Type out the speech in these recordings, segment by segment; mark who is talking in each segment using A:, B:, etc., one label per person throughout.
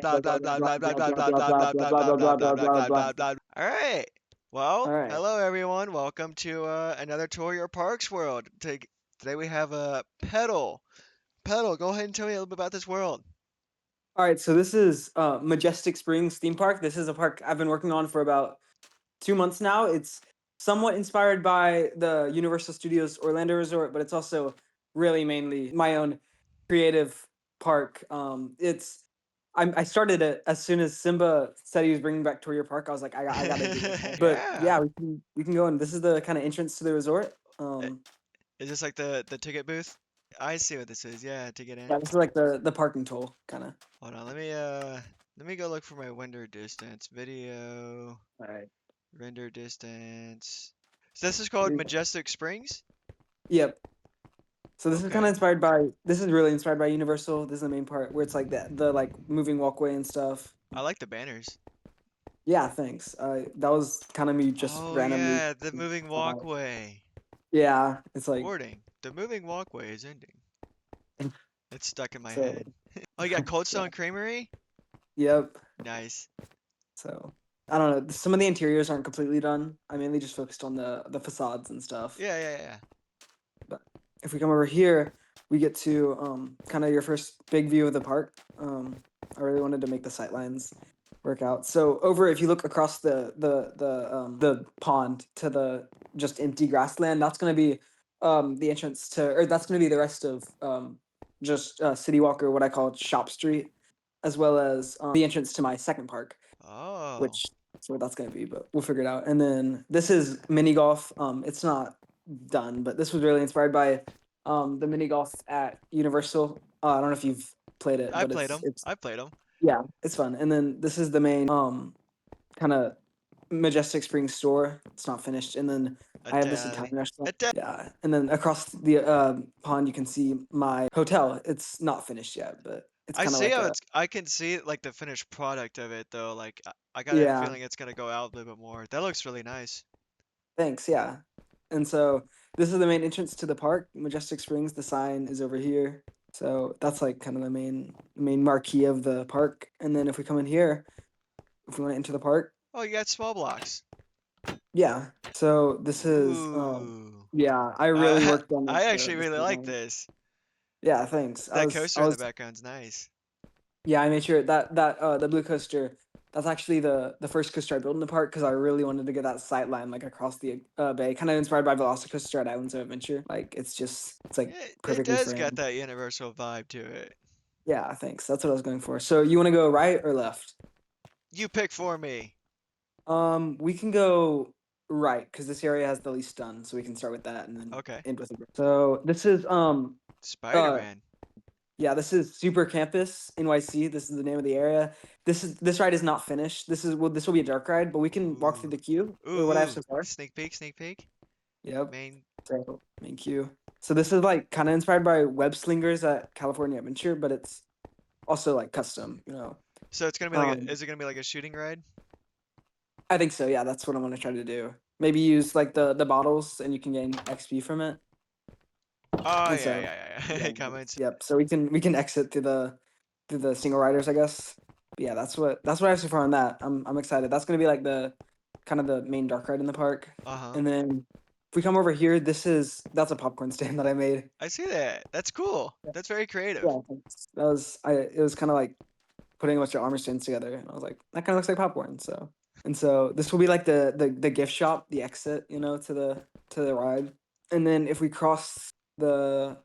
A: Blah, blah, blah, blah, blah, blah, blah, blah, blah, blah, blah, blah, blah, blah, blah, blah. All right.
B: All
A: Well,
B: right.
A: hello everyone. Welcome to another tour of your parks world. Today we have a pedal. Pedal, go ahead and tell me a little bit about this world.
B: All right. So this is Majestic Springs theme park. This is a park I've been working on for about 2 months now. It's somewhat inspired by the Universal Studios Orlando Resort, but it's also really mainly my own creative park. I started it as soon as Simba said he was bringing back Tour Your Park. I was like, I gotta do this. But
A: Yeah.
B: yeah, we can go in. This is the kind of entrance to the resort.
A: I- Is this like the ticket booth? I see what this is. Yeah, to get in.
B: Yeah, this is like the parking toll kind of.
A: Hold on, let me go look for my render distance. Video
B: All right.
A: render distance. So this is called Majestic Springs?
B: Yep. So this is kind of
A: Okay.
B: inspired by. This is really inspired by Universal. This is the main part where it's like the like moving walkway and stuff.
A: I like the banners.
B: Yeah, thanks. That was kind of me just
A: Oh
B: randomly.
A: yeah, the moving walkway.
B: Yeah, it's like
A: Warning, the moving walkway is ending. It's stuck in my
B: so.
A: head. Oh, you got Cold
B: Yeah.
A: Stone Creamery?
B: Yep.
A: Nice.
B: So I don't know. Some of the interiors aren't completely done. I mainly just focused on the facades and stuff.
A: Yeah, yeah, yeah.
B: But if we come over here, we get to kind of your first big view of the park. I really wanted to make the sightlines work out. So over, if you look across the pond to the just empty grassland, that's gonna be the entrance to, or that's gonna be the rest of just City Walk, or what I call Shop Street, as well as the entrance to my second park,
A: Oh.
B: which that's what that's gonna be, but we'll figure it out. And then this is mini golf. It's not done, but this was really inspired by the mini golf at Universal. I don't know if you've played it,
A: I
B: but
A: played
B: it's
A: them.
B: it's
A: I played them.
B: yeah, it's fun. And then this is the main kind of Majestic Springs store. It's not finished. And then I have this
A: Italian.
B: Italian restaurant.
A: Ita-
B: Yeah. And then across the pond you can see my hotel. It's not finished yet, but it's
A: I
B: kind of
A: see
B: like
A: how
B: a
A: it's. I can see like the finished product of it though. Like I got a
B: yeah,
A: feeling it's gonna go out a little bit more. That looks really nice.
B: thanks, yeah. And so this is the main entrance to the park, Majestic Springs. The sign is over here. So that's like kind of the main marquee of the park. And then if we come in here, if we want to enter the park,
A: Oh, you got small blocks.
B: yeah. So this is
A: Ooh.
B: yeah, I really
A: I
B: worked on
A: I actually
B: this
A: really like
B: design.
A: this.
B: Yeah, thanks.
A: That
B: I
A: coaster in the
B: was
A: background's nice.
B: yeah, I made sure that the blue coaster, that's actually the first coaster I built in the park because I really wanted to get that sight line like across the bay, kind of inspired by Velocicoaster at Islands of Adventure. Like it's like
A: It
B: perfectly
A: does got
B: framed.
A: that universal vibe to it.
B: Yeah, thanks. That's what I was going for. So you want to go right or left?
A: You pick for me.
B: We can go right because this area has the least done, so we can start with that and then
A: Okay.
B: end with it. So this is uh
A: Spider-Man.
B: yeah, this is Super Campus NYC. This is the name of the area. This ride is not finished. This will be a dark ride, but we can walk through
A: Ooh.
B: the queue or what I have
A: Ooh, ooh.
B: so far.
A: Sneak peek, sneak peek.
B: Yep.
A: Main.
B: So main queue. So this is like kind of inspired by web slingers at California Adventure, but it's also like custom.
A: So it's gonna be like
B: Um,
A: is it gonna be like a shooting ride?
B: I think so. Yeah, that's what I'm gonna try to do. Maybe use like the bottles, and you can gain XP from it.
A: Oh
B: And
A: yeah,
B: so
A: yeah,
B: yeah,
A: yeah. Comments.
B: yep. So we can exit through the single riders, I guess. But yeah, that's what I have so far on that. I'm excited. That's gonna be like the kind of the main dark ride in the park.
A: Uh-huh.
B: And then if we come over here, that's a popcorn stand that I made.
A: I see that. That's cool. That's very creative.
B: Yeah, it was kind of like putting a bunch of armor stands together, and I was like, that kind of looks like popcorn. So this will be like the gift shop, the exit, to the ride. And then if we cross the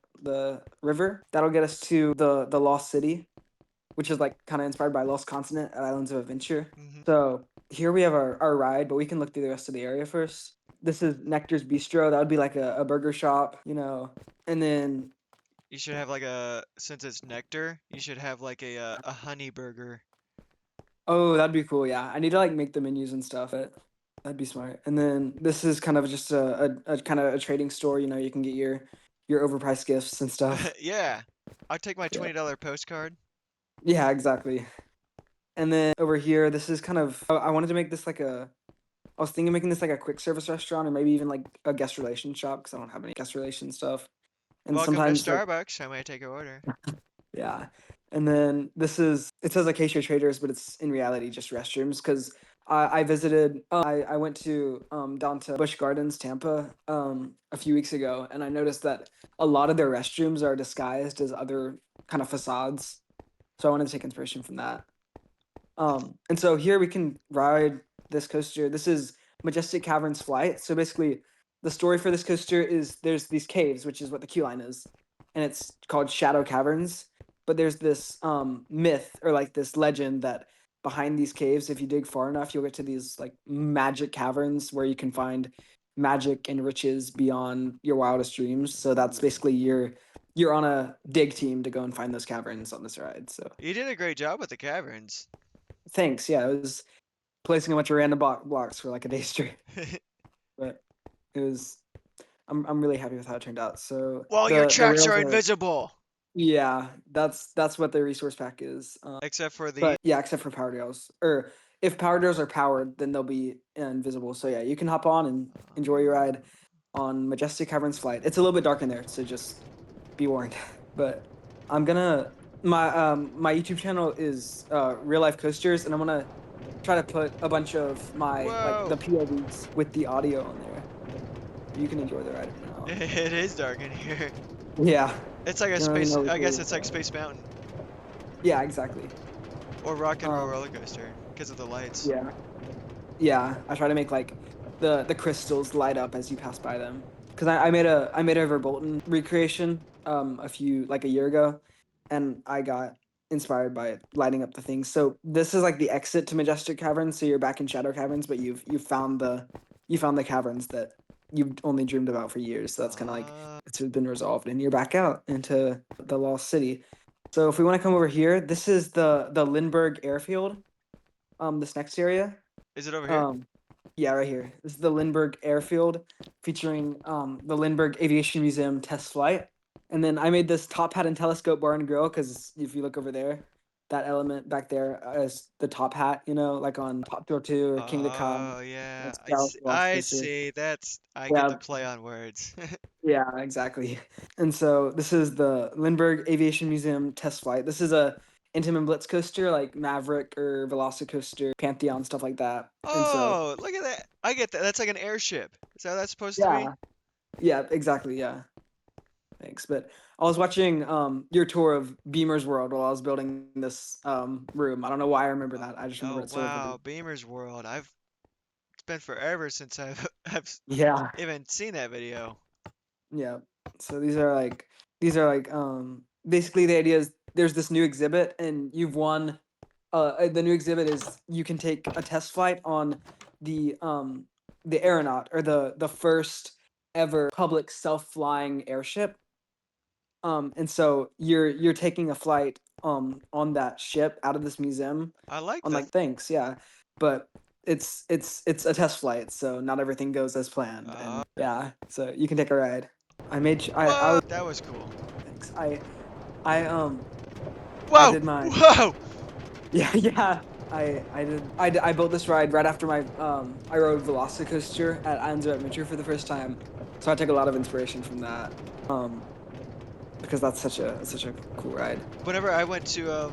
B: river, that'll get us to the Lost City, which is like kind of inspired by Lost Continent at Islands of Adventure.
A: Hmm.
B: So here we have our ride, but we can look through the rest of the area first. This is Nectar's Bistro. That would be like a burger shop, and then
A: You should have like since it's nectar, you should have like a honey burger.
B: oh, that'd be cool. Yeah, I need to like make the menus and stuff. That'd be smart. And then this is kind of just a kind of a trading store. You can get your overpriced gifts and stuff.
A: Yeah. I'll take my
B: Yeah.
A: $20 postcard.
B: Yeah, exactly. And then over here, this is kind of I wanted to make this like I was thinking of making this like a quick service restaurant or maybe even like a guest relation shop because I don't have any guest relation stuff. And
A: Welcome to
B: sometimes like
A: Starbucks. I might take your order.
B: yeah. And then it says Acacia Traders, but it's in reality just restrooms because I went to down to Busch Gardens, Tampa, a few weeks ago, and I noticed that a lot of their restrooms are disguised as other kind of facades. So I wanted to take inspiration from that. And so here we can ride this coaster. This is Majestic Caverns Flight. So basically, the story for this coaster is there's these caves, which is what the queue line is, and it's called Shadow Caverns. But there's this myth or like this legend that behind these caves, if you dig far enough, you'll get to these like magic caverns where you can find magic and riches beyond your wildest dreams. So that's basically you're on a dig team to go and find those caverns on this ride. So
A: You did a great job with the caverns.
B: thanks. Yeah, it was placing a bunch of random blocks for like a day straight. But it was I'm really happy with how it turned out. So
A: Well, your
B: the
A: tracks
B: rails
A: are
B: are
A: invisible,
B: yeah, that's what the resource pack is.
A: except for the.
B: But yeah, except for power rails. Or if power rails are powered, then they'll be invisible. So yeah, you can hop on and enjoy your ride on Majestic Caverns Flight. It's a little bit dark in there, so just be warned. But I'm gonna my YouTube channel is real life coasters, and I'm gonna try to put a bunch of my like the
A: Whoa!
B: POVs with the audio on there. You can enjoy the ride now.
A: It is dark in here.
B: Yeah,
A: It's like a
B: you don't even
A: space.
B: know which
A: I
B: way
A: guess
B: is
A: it's like Space Mountain
B: yeah, exactly.
A: or Rock and Roll
B: Um,
A: Roller Coaster because of the lights.
B: yeah, yeah. I try to make like the crystals light up as you pass by them. Because I made a Verbolten recreation a year ago, and I got inspired by it lighting up the things. So this is like the exit to Majestic Caverns. So you're back in Shadow Caverns, but you found the caverns that you've only dreamed about for years. So that's kind of like it's been resolved, and you're back out into the lost city. So if we want to come over here, this is the Lindberg Airfield. This next area.
A: Is it over here?
B: Um, yeah, right here. This is the Lindberg Airfield featuring the Lindbergh Aviation Museum test flight. And then I made this top hat and telescope bar and grill because if you look over there, that element back there is the top hat, you know, like on Top Thrill 2 or King of the Cod.
A: Oh yeah,
B: That's Star Wars
A: I
B: Coaster.
A: see. I get the
B: Yeah,
A: play on words.
B: yeah, exactly. And so this is the Lindbergh Aviation Museum test flight. This is a Intamin Blitz coaster like Maverick or Velocicoaster, Pantheon, stuff like that. And so
A: Oh, look at that! I get that. That's like an airship. Is that how that's supposed to be?
B: yeah, yeah, exactly. Yeah. Thanks. But I was watching your tour of Beamer's World while I was building this room. I don't know why I remember that. I just remember
A: Oh
B: it so vividly.
A: wow, Beamer's World. It's been forever since I've
B: Yeah.
A: even seen that video.
B: Yeah. So these are like basically the idea is there's this new exhibit and you've won the new exhibit is you can take a test flight on the aeronaut or the first ever public self-flying airship. And so you're taking a flight on that ship out of this museum
A: I like
B: on
A: the.
B: like thanks, yeah. But it's a test flight, so not everything goes as planned.
A: Uh,
B: And yeah, so you can take a ride. I
A: Whoa,
B: was
A: that was cool.
B: thanks. I I
A: Whoa,
B: did my
A: whoa!
B: yeah, yeah. I built this ride right after my I rode Velocicoaster at Anzo Adventure for the first time. So I took a lot of inspiration from that. Um because that's such a cool ride.
A: Whenever I went to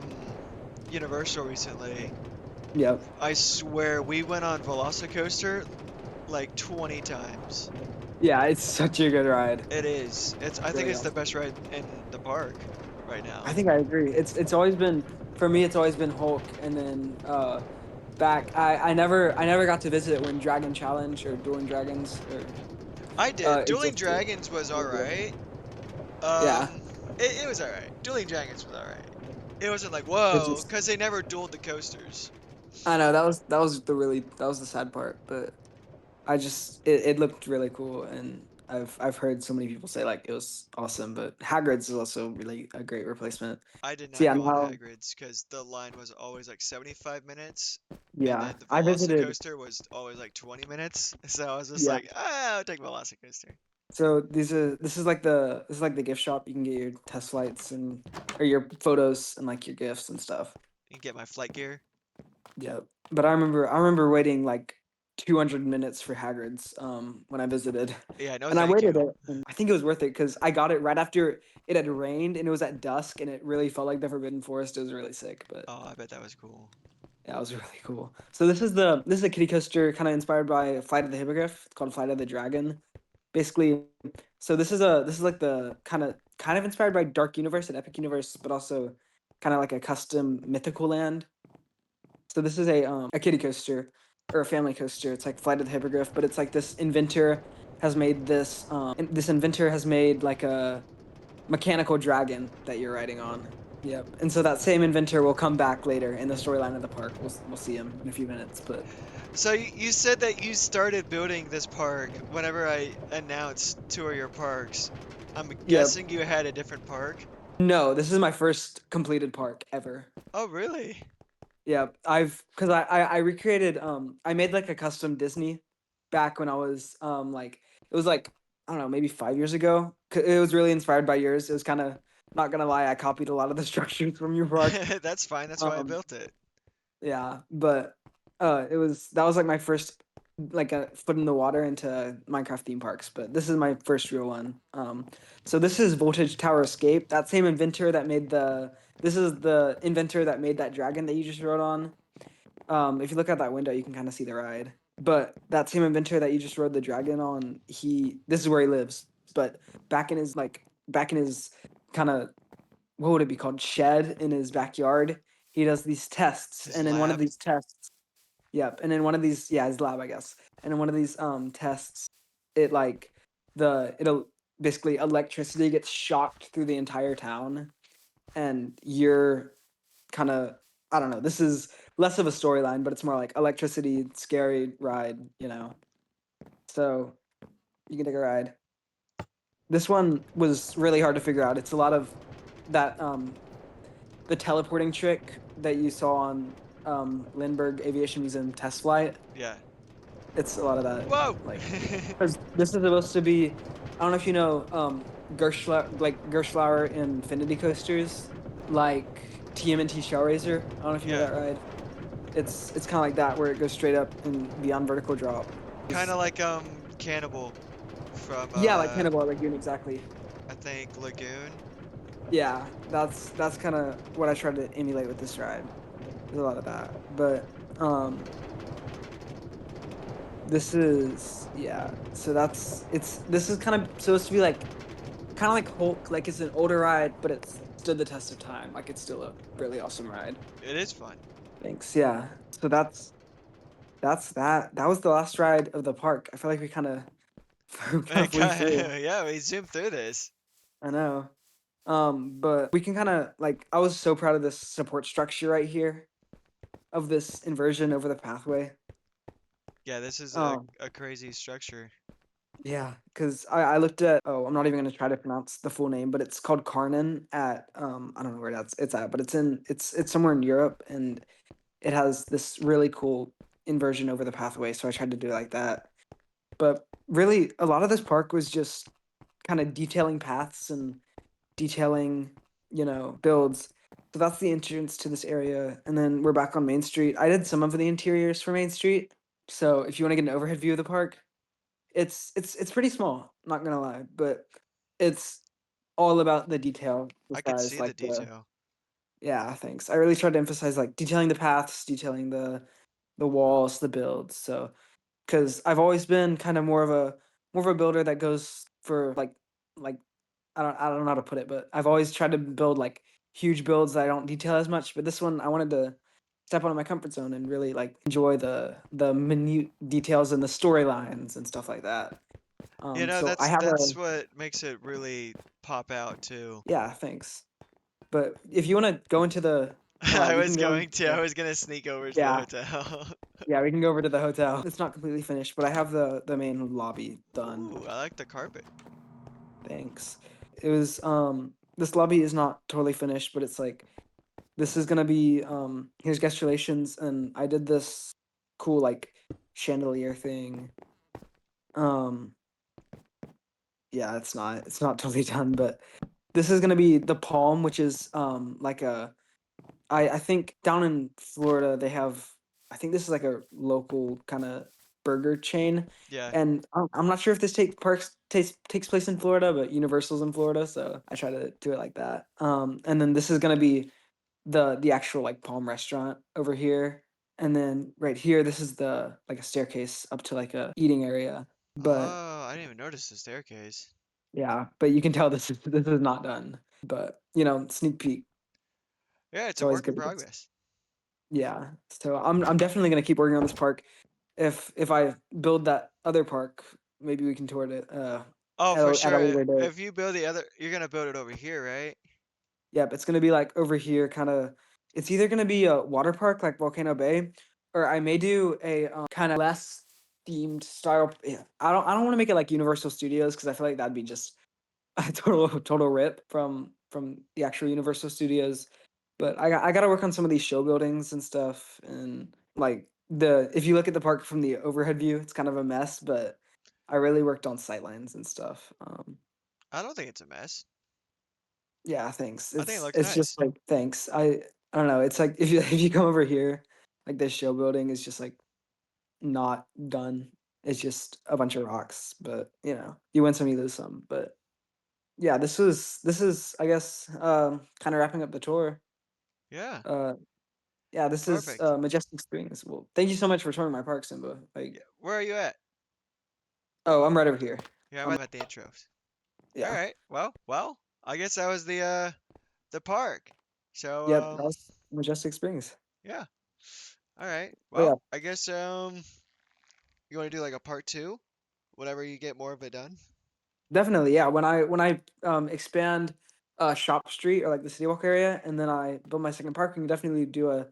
A: Universal recently,
B: Yep.
A: I swear we went on Velocicoaster like 20 times.
B: Yeah, it's such a good ride.
A: It is. I think
B: Really
A: it's the
B: awesome.
A: best ride in the park right
B: I
A: now.
B: think I agree. It's always been for me. It's always been Hulk, and then back. I never got to visit when Dragon Challenge or Dueling Dragons or
A: I did. Dueling
B: existed.
A: Dragons was
B: It was good.
A: alright.
B: Yeah,
A: It was alright. Dueling Dragons was alright. It wasn't like,
B: it's
A: whoa,
B: just
A: because they never dueled the coasters.
B: I know that was the sad part, but it looked really cool, and I've heard so many people say like it was awesome, but Hagrid's is also really a great replacement.
A: I did
B: So
A: not
B: yeah,
A: go on
B: now
A: Hagrid's because the line was always like 75 minutes, and
B: yeah,
A: then the
B: I visited.
A: Velocicoaster was always like 20 minutes. So I was just
B: Yeah.
A: like, ah, I'll take Velocicoaster.
B: So this is like the gift shop. You can get your test flights and or your photos and like your gifts and stuff.
A: And get my flight gear.
B: Yeah. But I remember waiting like 200 minutes for Hagrid's when I visited.
A: Yeah, no,
B: And I
A: thank
B: waited
A: you.
B: it, and I think it was worth it because I got it right after it had rained and it was at dusk and it really felt like the Forbidden Forest. It was really sick, but
A: Oh, I bet that was cool.
B: yeah, it was really cool. So this is a kiddie coaster kind of inspired by Flight of the Hippogriff. It's called Flight of the Dragon. Basically, so this is like the kind of inspired by Dark Universe and Epic Universe, but also kind of like a custom mythical land. So this is a kiddie coaster or a family coaster. It's like Flight of the Hippogriff, but it's like this inventor has made this inventor has made like a mechanical dragon that you're riding on. Yep. And so that same inventor will come back later in the storyline of the park. We'll see him in a few minutes, but
A: So you said that you started building this park whenever I announced tour your parks. I'm
B: yep.
A: guessing you had a different park.
B: No, this is my first completed park ever.
A: Oh, really?
B: Yeah, I've because I recreated I made like a custom Disney back when I was like it was like I don't know, maybe 5 years ago. It was really inspired by yours. It was kind of, not gonna lie, I copied a lot of the structures from your park.
A: That's fine. That's why I
B: Um
A: built it.
B: yeah, but it was that was like my first like a foot in the water into Minecraft theme parks, but this is my first real one. So this is Voltage Tower Escape. That same inventor that made the this is the inventor that made that dragon that you just rode on. If you look out that window, you can kind of see the ride. But that same inventor that you just rode the dragon on, this is where he lives. But back in his kind of, what would it be called, shed in his backyard, he does these tests,
A: His
B: and in one of
A: lab.
B: these tests, yep, and in one of these, yeah, his lab, I guess, and in one of these tests, it like it'll basically electricity gets shocked through the entire town, and you're kind of, I don't know. This is less of a storyline, but it's more like electricity, scary ride, you know. So you can take a ride. This one was really hard to figure out. It's a lot of that the teleporting trick that you saw on Lindberg Aviation Museum test flight.
A: Yeah.
B: It's a lot of that.
A: Whoa!
B: Like, because this is supposed to be, I don't know if you know Gerschlauer Infinity coasters, like TMNT Shellraiser. I don't know if you know
A: Yeah.
B: that ride. It's kind of like that where it goes straight up and beyond vertical drop.
A: Kind of like Cannibal from
B: Yeah, like Cannibal Lagoon, exactly.
A: I think Lagoon.
B: Yeah, that's kind of what I tried to emulate with this ride. There's a lot of that, but this is, yeah. So this is kind of supposed to be like kind of like Hulk, like it's an older ride, but it's stood the test of time. Like it's still a really awesome ride.
A: It is fun.
B: Thanks. Yeah. So that's that. That was the last ride of the park. I feel like we kind of kind of flew through.
A: Yeah, we zoomed through this.
B: I know. But we can kind of like, I was so proud of this support structure right here of this inversion over the pathway.
A: Yeah, this is
B: Um,
A: a crazy structure.
B: yeah, because I looked at, oh, I'm not even gonna try to pronounce the full name, but it's called Karnan at I don't know where it's at, but it's somewhere in Europe, and it has this really cool inversion over the pathway. So I tried to do it like that. But really, a lot of this park was just kind of detailing paths and detailing, builds. So that's the entrance to this area. And then we're back on Main Street. I did some of the interiors for Main Street. So if you want to get an overhead view of the park, it's pretty small, not gonna lie, but it's all about the detail,
A: I could
B: emphasize
A: see the
B: like the
A: detail.
B: yeah, thanks. I really tried to emphasize like detailing the paths, detailing the walls, the builds. So because I've always been kind of more of a builder that goes for like I don't know how to put it, but I've always tried to build like huge builds that I don't detail as much. But this one, I wanted to step out of my comfort zone and really like enjoy the minute details and the storylines and stuff like that.
A: You know,
B: So I have
A: that's
B: a
A: what makes it really pop out too.
B: yeah, thanks. But if you want to go into the, we can go.
A: I was gonna sneak over to the
B: Yeah,
A: hotel.
B: yeah, we can go over to the hotel. It's not completely finished, but I have the main lobby done.
A: Ooh, I like the carpet.
B: Thanks. It was this lobby is not totally finished, but it's like this is gonna be here's guest relations, and I did this cool like chandelier thing. Um yeah, it's not totally done, but this is gonna be the palm, which is like a I think down in Florida they have, I think this is like a local kind of burger chain,
A: Yeah.
B: and I'm not sure if this takes place in Florida, but Universal's in Florida, so I try to do it like that. And then this is gonna be the actual like Palm restaurant over here, and then right here, this is the like a staircase up to like a eating area. But
A: Oh, I didn't even notice the staircase.
B: yeah, but you can tell this is not done. But sneak peek.
A: Yeah, it's
B: It's
A: a
B: always
A: work in
B: good.
A: progress.
B: Yeah. So I'm definitely gonna keep working on this park. If I build that other park, maybe we can tour it
A: Oh,
B: at
A: for
B: a
A: sure.
B: later date.
A: If you build the other, you're gonna build it over here, right?
B: Yep, it's gonna be like over here, kind of. It's either gonna be a water park like Volcano Bay, or I may do a kind of less themed style. Yeah, I don't want to make it like Universal Studios because I feel like that'd be just a total rip from the actual Universal Studios. But I got to work on some of these show buildings and stuff, and like the if you look at the park from the overhead view, it's kind of a mess, but I really worked on sightlines and stuff.
A: I don't think it's a mess.
B: Yeah, thanks.
A: I think it looks
B: It's just
A: nice.
B: like thanks. I don't know. It's like if you if you come over here, like this show building is just like not done. It's just a bunch of rocks, but you win some, you lose some. But yeah, this is I guess kind of wrapping up the tour.
A: Yeah,
B: Uh yeah, this is
A: perfect.
B: Majestic Springs. Well, thank you so much for touring my park, Simba.
A: Yeah,
B: Like,
A: where are you at?
B: oh, I'm right over here.
A: Yeah, I'm
B: I'm
A: at the intros. All
B: yeah.
A: right. Well, I guess that was the park. So
B: Yep, that was Majestic Springs.
A: yeah. All right.
B: Oh yeah,
A: Well, I guess you want to do like a part two whenever you get more of it done.
B: definitely. Yeah, when I expand Shop Street or like the City Walk area, and then I build my second park, we can definitely do a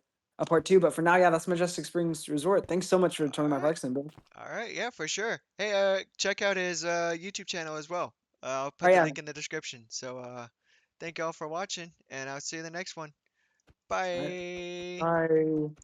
B: part two. But for now, yeah, that's Majestic Springs Resort. Thanks so much for touring
A: All
B: my
A: right.
B: park, Simba.
A: All right. Yeah, for sure. Hey, check out his YouTube channel as well. I'll
B: Oh
A: put the
B: yeah.
A: link in the description. So thank y'all for watching, and I'll see you in the next one.
B: All right.
A: Bye.
B: Bye.